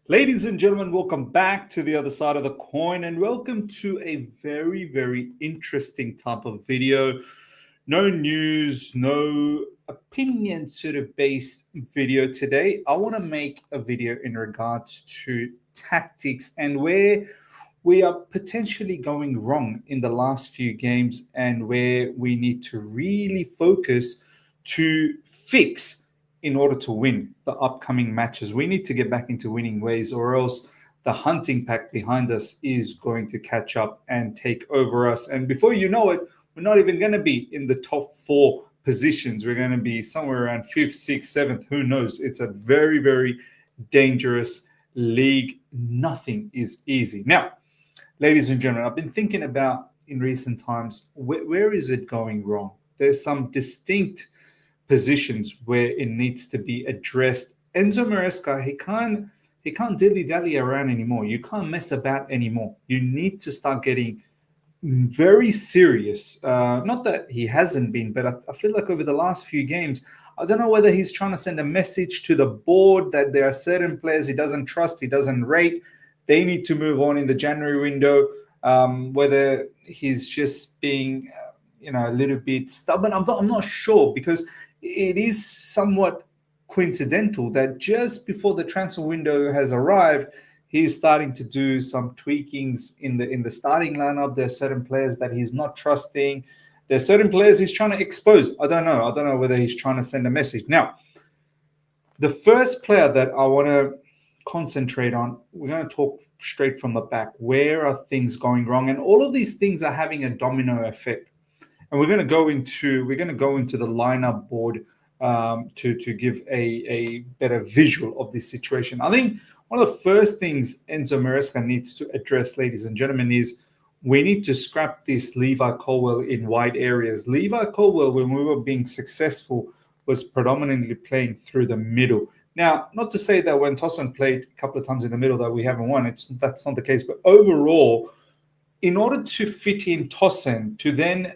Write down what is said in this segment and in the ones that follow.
Ladies and gentlemen, welcome back to the other side of the coin and welcome to a very, very interesting type of video. No news, no opinion sort of based video today. I want to make a video in regards to tactics and where we are potentially going wrong in the last few games and where we need to really focus to fix in order to win the upcoming matches. We need to get back into winning ways, or else the hunting pack behind us is going to catch up and take over us. And before you know it, we're not even going to be in the top four positions. We're going to be somewhere around fifth, sixth, seventh. Who knows? It's a very, very dangerous league. Nothing is easy. Now, ladies and gentlemen, I've been thinking about in recent times, where is it going wrong? There's some distinct positions where it needs to be addressed. Enzo Maresca, he can't dilly-dally around anymore. You can't mess about anymore. You need to start getting very serious. Not that he hasn't been, but I feel like over the last few games, I don't know whether he's trying to send a message to the board that there are certain players he doesn't trust, he doesn't rate. They need to move on in the January window. Whether he's just being, a little bit stubborn, I'm not sure, because it is somewhat coincidental that just before the transfer window has arrived, he's starting to do some tweakings in the starting lineup. There are certain players that he's not trusting. There are certain players he's trying to expose. I don't know whether he's trying to send a message. Now, the first player that I want to concentrate on, we're going to talk straight from the back. Where are things going wrong? And all of these things are having a domino effect. And we're going to go into the lineup board to give a better visual of this situation. I think one of the first things Enzo Maresca needs to address, ladies and gentlemen, is we need to scrap this Levi Colwill in wide areas. Levi Colwill, when we were being successful, was predominantly playing through the middle. Now, not to say that when Tosin played a couple of times in the middle that we haven't won. That's not the case. But overall, in order to fit in Tosin to then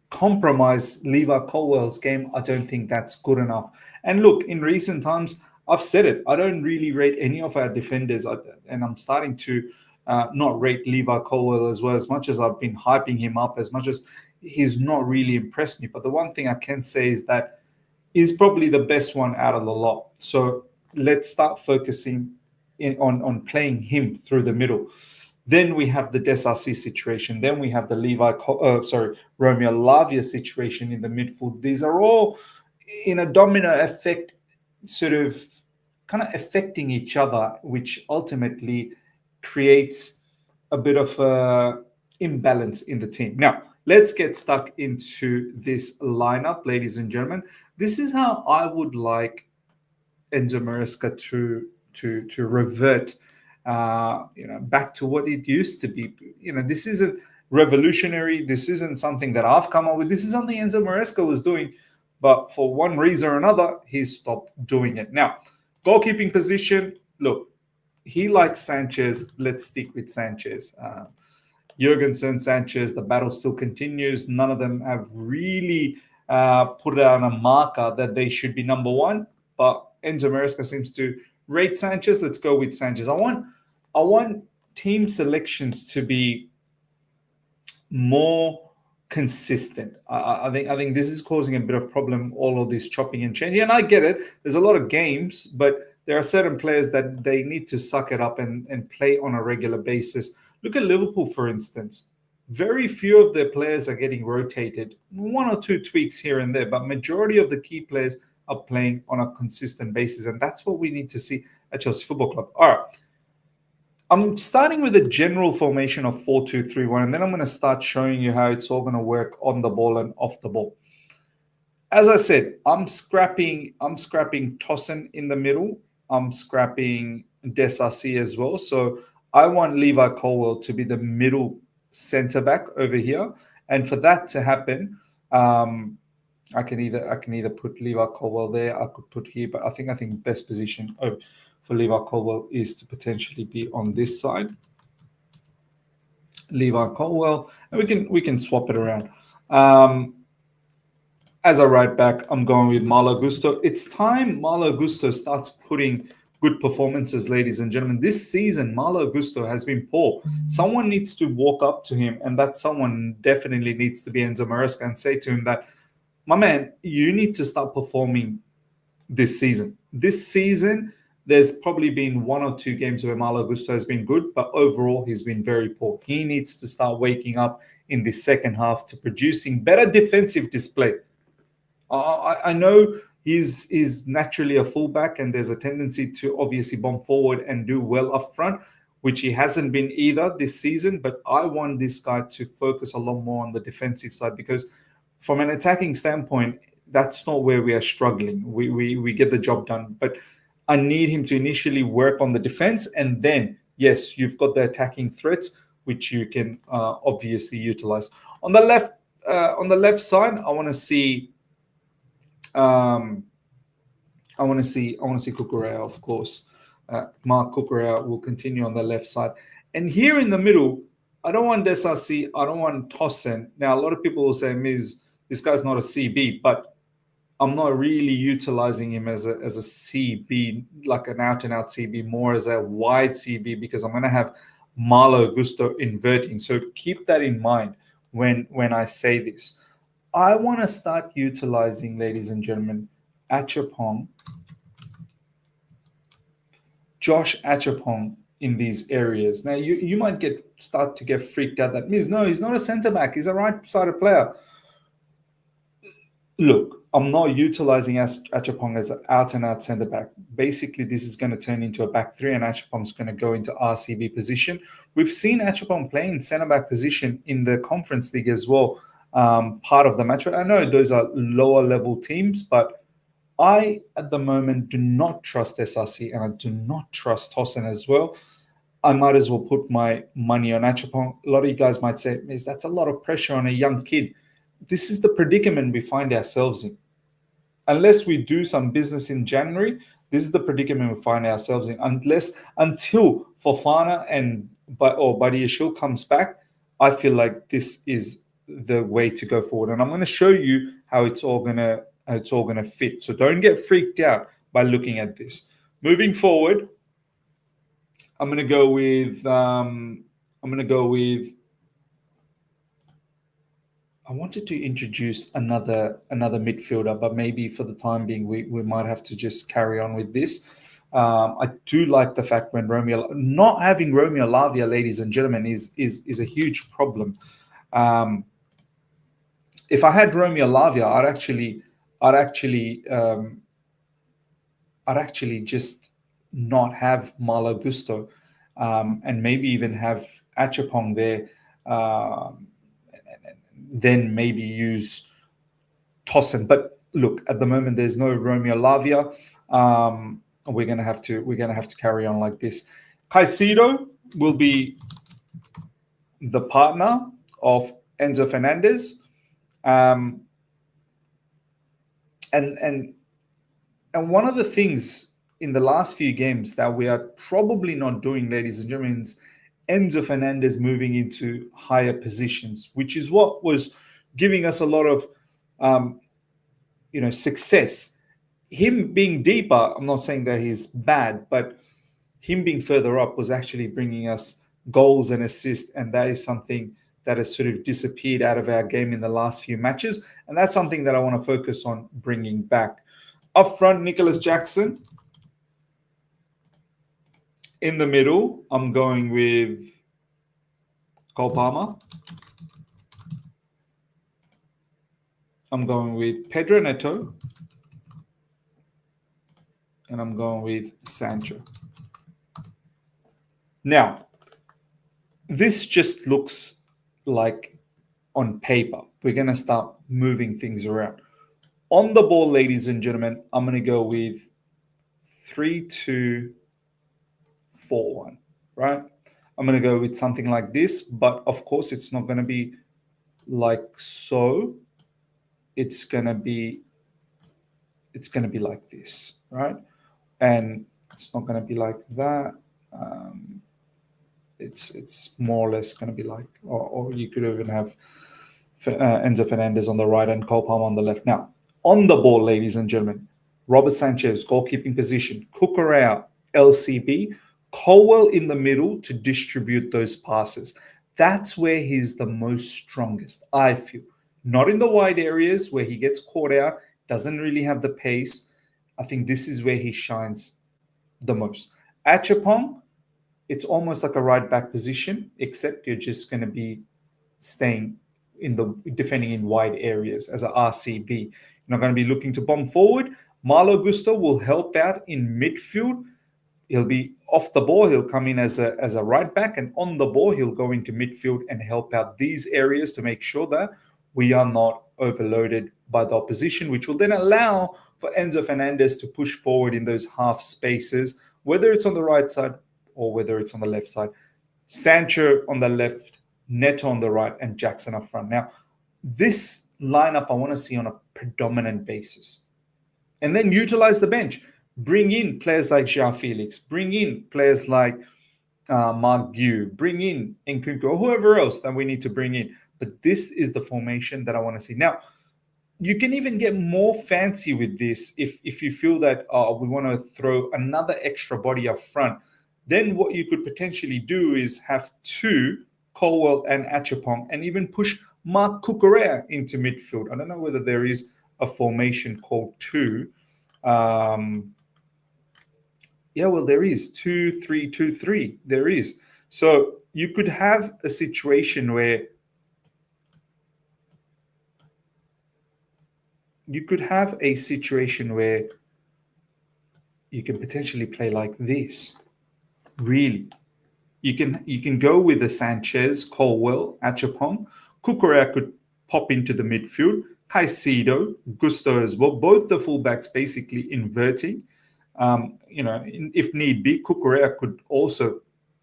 compromise Levi Colwill's game, I don't think that's good enough. And look, in recent times, I've said it, I don't really rate any of our defenders, and I'm starting to not rate Levi Colwill as well, as much as I've been hyping him up, as much as he's not really impressed me. But the one thing I can say is that he's probably the best one out of the lot. So let's start focusing on playing him through the middle. Then we have the Disasi situation. Then we have the Romeo Lavia situation in the midfield. These are all in a domino effect, sort of kind of affecting each other, which ultimately creates a bit of imbalance in the team. Now, let's get stuck into this lineup, ladies and gentlemen. This is how I would like Enzo Maresca to revert back to what it used to be. This isn't revolutionary. This isn't something that I've come up with. This is something Enzo Maresca was doing, but for one reason or another, he stopped doing it. Now, goalkeeping position, look, he likes Sanchez. Let's stick with Sanchez. Jurgensen, Sanchez, the battle still continues. None of them have really put on a marker that they should be number one, but Enzo Maresca seems to rate Sanchez. Let's go with Sanchez. I want team selections to be more consistent. I think this is causing a bit of problem, all of this chopping and changing. And I get it. There's a lot of games, but there are certain players that they need to suck it up and play on a regular basis. Look at Liverpool, for instance. Very few of their players are getting rotated. One or two tweaks here and there, but majority of the key players are playing on a consistent basis. And that's what we need to see at Chelsea Football Club. All right. I'm starting with a general formation of 4-2-3-1, and then I'm going to start showing you how it's all going to work on the ball and off the ball. As I said, I'm scrapping Tosin in the middle. I'm scrapping Disasi as well. So I want Levi Colwill to be the middle centre back over here, and for that to happen, I can either put Levi Colwill there. I could put here, but I think best position for Levi Colwill is to potentially be on this side. Levi Colwill, and we can swap it around. As a right back, I'm going with Malo Gusto. It's time Malo Gusto starts putting good performances, ladies and gentlemen. This season, Malo Gusto has been poor. Someone needs to walk up to him, and that someone definitely needs to be Enzo Maresca and say to him that, my man, you need to start performing this season. This season, there's probably been one or two games where Malo Gusto has been good, but overall, he's been very poor. He needs to start waking up in the second half to producing better defensive display. I know he's naturally a fullback, and there's a tendency to obviously bomb forward and do well up front, which he hasn't been either this season. But I want this guy to focus a lot more on the defensive side, because from an attacking standpoint, that's not where we are struggling. We get the job done, but I need him to initially work on the defense, and then yes, you've got the attacking threats which you can obviously utilize. On the left side, I want to see Cucurella, of course. Mark Cucurella will continue on the left side. And here in the middle, I don't want Disasi, I don't want Tossen. Now, a lot of people will say, Miz, this guy's not a CB, but I'm not really utilizing him as a CB, like an out-and-out CB, more as a wide CB, because I'm going to have Malo Gusto inverting. So keep that in mind when I say this. I want to start utilizing, ladies and gentlemen, Achapong, Josh Achapong in these areas. Now, you might start to get freaked out that means, no, he's not a centre-back. He's a right-sided player. Look, I'm not utilizing Achapong as an out-and-out centre-back. Basically, this is going to turn into a back three, and Achapong's going to go into RCB position. We've seen Achapong play in centre-back position in the Conference League as well, part of the match. I know those are lower-level teams, but I, at the moment, do not trust Disasi, and I do not trust Tossen as well. I might as well put my money on Achapong. A lot of you guys might say, that's a lot of pressure on a young kid. This is the predicament we find ourselves in. Unless we do some business in January, this is the predicament we find ourselves in. Until Fofana or Buddy Ashul comes back, I feel like this is the way to go forward. And I'm going to show you how it's all going to fit. So don't get freaked out by looking at this. Moving forward, I'm going to go with I wanted to introduce another midfielder, but maybe for the time being, we might have to just carry on with this. I do like the fact when not having Romeo Lavia, ladies and gentlemen, is a huge problem. If I had Romeo Lavia, I'd actually just not have Malo Gusto, and maybe even have Achapong there. Then maybe use Tossen. But look, at the moment there's no Romeo Lavia. We're gonna have to carry on like this. Caicedo will be the partner of Enzo Fernandez, and one of the things in the last few games that we are probably not doing, ladies and gentlemen, is Enzo Fernandez moving into higher positions, which is what was giving us a lot of, success. Him being deeper, I'm not saying that he's bad, but him being further up was actually bringing us goals and assists, and that is something that has sort of disappeared out of our game in the last few matches, and that's something that I want to focus on bringing back. Up front, Nicholas Jackson. In the middle, I'm going with Cole Palmer. I'm going with Pedro Neto. And I'm going with Sancho. Now, this just looks like on paper. We're going to start moving things around. On the ball, ladies and gentlemen, I'm going to go with 3-2-4-1, right? I'm going to go with something like this, but of course it's not going to be like so. It's going to be like this, right? And it's not going to be like that. It's more or less going to be like, or you could even have Enzo Fernandez on the right and Cole Palmer on the left. Now, On the ball, ladies and gentlemen, Robert Sanchez, goalkeeping position, Cucurella, LCB, Colwell in the middle to distribute those passes. That's where he's the most strongest, I feel. Not in the wide areas where he gets caught out, doesn't really have the pace. I think this is where he shines the most. Achapong, it's almost like a right back position, except you're just going to be staying in the defending in wide areas as a RCB. You're not going to be looking to bomb forward. Malo Gusto will help out in midfield. He'll be off the ball. He'll come in as a right back, and on the ball, he'll go into midfield and help out these areas to make sure that we are not overloaded by the opposition, which will then allow for Enzo Fernandez to push forward in those half spaces, whether it's on the right side or whether it's on the left side. Sancho on the left, Neto on the right, and Jackson up front. Now, this lineup I want to see on a predominant basis. And then utilize the bench. Bring in players like João Felix. Bring in players like Mark Gu. Bring in Nkunku or whoever else that we need to bring in. But this is the formation that I want to see. Now, you can even get more fancy with this if you feel that we want to throw another extra body up front. Then what you could potentially do is have two, Colwell and Achapong, and even push Mark Cucurella into midfield. I don't know whether there is a formation called two. Yeah, well, there is 2-3-2-3. There is. So you could have a situation where you can potentially play like this. Really, you can go with the Sanchez, Colwell, Achapong. Cucurella could pop into the midfield. Caicedo, Gusto as well. Both the fullbacks basically inverting. If need be, Cucurella could also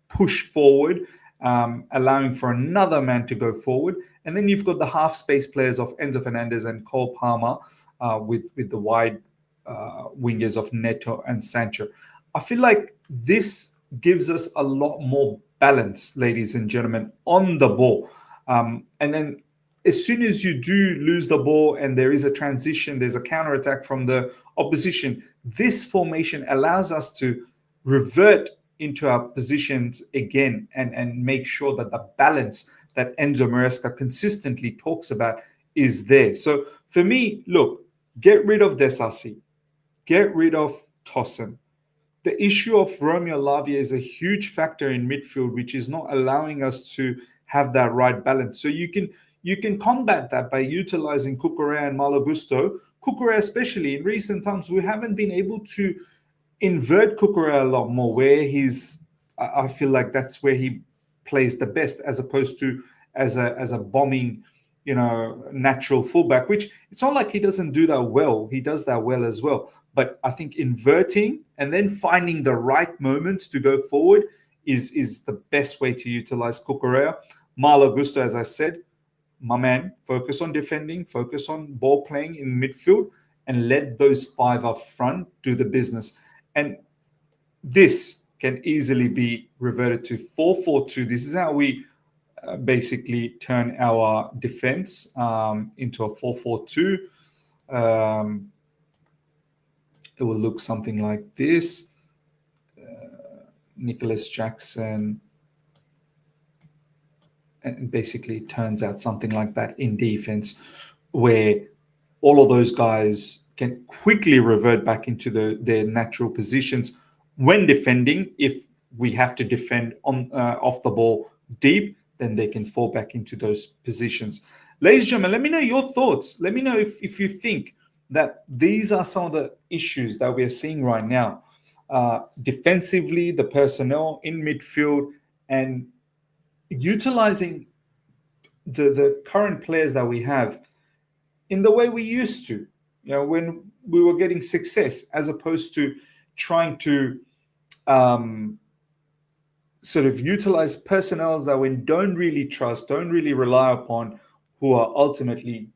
push forward, allowing for another man to go forward. And then you've got the half space players of Enzo Fernandez and Cole Palmer with the wide wingers of Neto and Sancho. I feel like this gives us a lot more balance, ladies and gentlemen, on the ball. And then as soon as you do lose the ball and there is a transition, there's a counterattack from the opposition, this formation allows us to revert into our positions again and make sure that the balance that Enzo Maresca consistently talks about is there. So for me, look, get rid of Disasi, get rid of Tosin. The issue of Romeo Lavia is a huge factor in midfield, which is not allowing us to have that right balance. So you can combat that by utilizing Cucurella and Malo Gusto. Cucurella, especially in recent times, we haven't been able to invert Cucurella a lot more, where I feel like that's where he plays the best, as opposed to as a bombing, natural fullback, which it's not like he doesn't do that well. He does that well as well. But I think inverting and then finding the right moments to go forward is the best way to utilize Cucurella. Malo Gusto, as I said, my man, focus on defending, focus on ball playing in midfield, and let those five up front do the business. And this can easily be reverted to 4-4-2. This is how we basically turn our defense into a 4-4-2. It will look something like this. Nicholas Jackson, and basically turns out something like that in defense, where all of those guys can quickly revert back into their natural positions when defending. If we have to defend on off the ball deep, then they can fall back into those positions. Ladies and gentlemen, let me know your thoughts. Let me know if you think that these are some of the issues that we are seeing right now. Defensively, the personnel in midfield, and utilizing the current players that we have in the way we used to, when we were getting success, as opposed to trying to sort of utilize personnel that we don't really trust, don't really rely upon, who are ultimately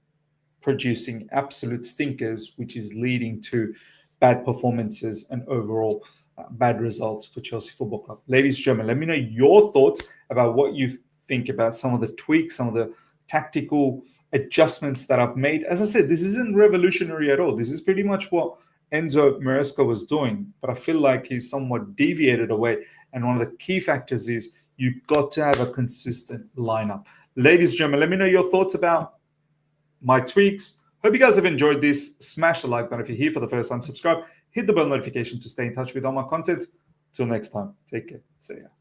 producing absolute stinkers, which is leading to bad performances and overall bad results for Chelsea Football Club. Ladies and gentlemen, let me know your thoughts about what you think about some of the tweaks, some of the tactical adjustments that I've made. As I said, this isn't revolutionary at all. This is pretty much what Enzo Maresca was doing, but I feel like he's somewhat deviated away. And one of the key factors is you've got to have a consistent lineup. Ladies and gentlemen, let me know your thoughts about my tweaks. Hope you guys have enjoyed this. Smash the like button if you're here for the first time. Subscribe. Hit the bell notification to stay in touch with all my content. Till next time, take care. See ya.